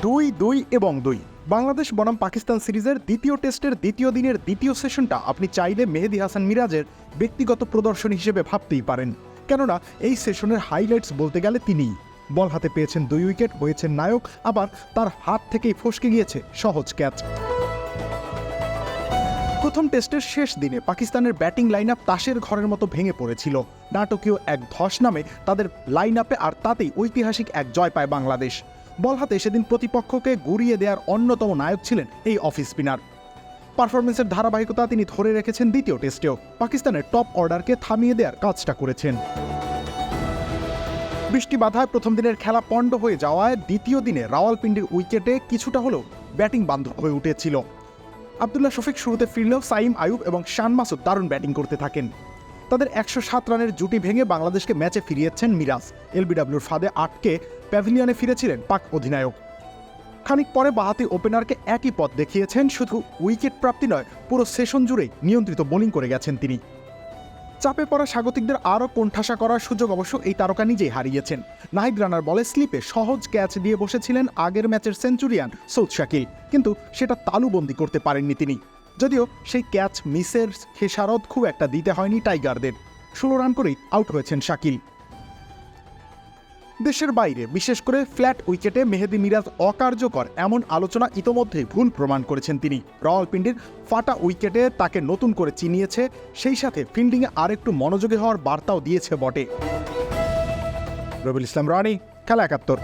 2-2 এবং 2 বাংলাদেশ বনাম পাকিস্তান সিরিজের দ্বিতীয় টেস্টের দ্বিতীয় দিনের দ্বিতীয় সেশনটা আপনি চাইলে মেহেদী হাসান মিরাজের ব্যক্তিগত প্রদর্শন হিসেবে ভাবতেই পারেন। কেননা এই সেশনের হাইলাইটস বলতে গেলে তিনিই। বল হাতে পেয়েছেন 2 উইকেট, হয়েছেন নায়ক, আবার তার হাত থেকেই ফসকে গিয়েছে সহজ ক্যাচ। প্রথম টেস্টের শেষ দিনে পাকিস্তানের ব্যাটিং লাইন আপ তাসের ঘরের মতো ভেঙে পড়েছিল। নাটকীয় এক ধস নামে তাদের লাইন আপে, আর তাতেই ঐতিহাসিক এক জয় পায় বাংলাদেশ। বল হাতে সেদিন প্রতিপক্ষকে গুড়িয়ে দেওয়ার অন্যতম নায়ক ছিলেন এই অফ স্পিনার। পারফরমেন্সের ধারাবাহিকতা তিনি ধরে রেখেছেন দ্বিতীয় টেস্টেও। পাকিস্তানের টপ অর্ডারকে থামিয়ে দেওয়ার কাজটা করেছেন। বৃষ্টি বাধায় প্রথম দিনের খেলা পণ্ড হয়ে যাওয়ায় দ্বিতীয় দিনে রাওয়ালপিন্ডির উইকেটে কিছুটা হলেও ব্যাটিং বান্ধব হয়ে উঠেছিল। আবদুল্লাহ শফিক শুরুতে ফিরলেও সাইম আয়ুব এবং শান মাসুদ দারুণ ব্যাটিং করতে থাকেন। তাদের 107 রানের জুটি ভেঙে বাংলাদেশকে ম্যাচে ফিরিয়েছেন মিরাজ। এলবিডব্লিউর ফাঁদে আটকে প্যাভিলিয়নে ফিরেছিলেন পাক অধিনায়ক। খানিক পরে বাঁহাতি ওপেনারকে একই পথ দেখিয়েছেন। শুধু উইকেট প্রাপ্তি নয়, পুরো সেশন জুড়েই নিয়ন্ত্রিত বোলিং করে গেছেন তিনি। চাপে পড়া স্বাগতিকদের আরও কোণঠাসা করার সুযোগ অবশ্য এই তারকা নিজেই হারিয়েছেন। নাহিদ রানার বলে স্লিপে সহজ ক্যাচ দিয়ে বসেছিলেন আগের ম্যাচের সেঞ্চুরিয়ান সৌদ শাকিল, কিন্তু সেটা তালুবন্দি করতে পারেননি তিনি। যদিও সেই ক্যাচ মিসের খেসারত খুব একটা দিতে হয়নি টাইগারদের। 16 রান করেই আউট হয়েছেন শাকিল। দেশের বাইরে বিশেষ করে ফ্ল্যাট উইকেটে মেহেদী মিরাজ অকার্যকর এমন আলোচনা ইতোমধ্যেই ভুল প্রমাণ করেছেন তিনি। রাওয়ালপিন্ডির ফাটা উইকেটে তাকে নতুন করে চিনিয়েছে, সেই সাথে ফিল্ডিংয়ে আরেকটু মনোযোগী হওয়ার বার্তাও দিয়েছে বটে। রবিউল ইসলাম রানি, খেলা 71।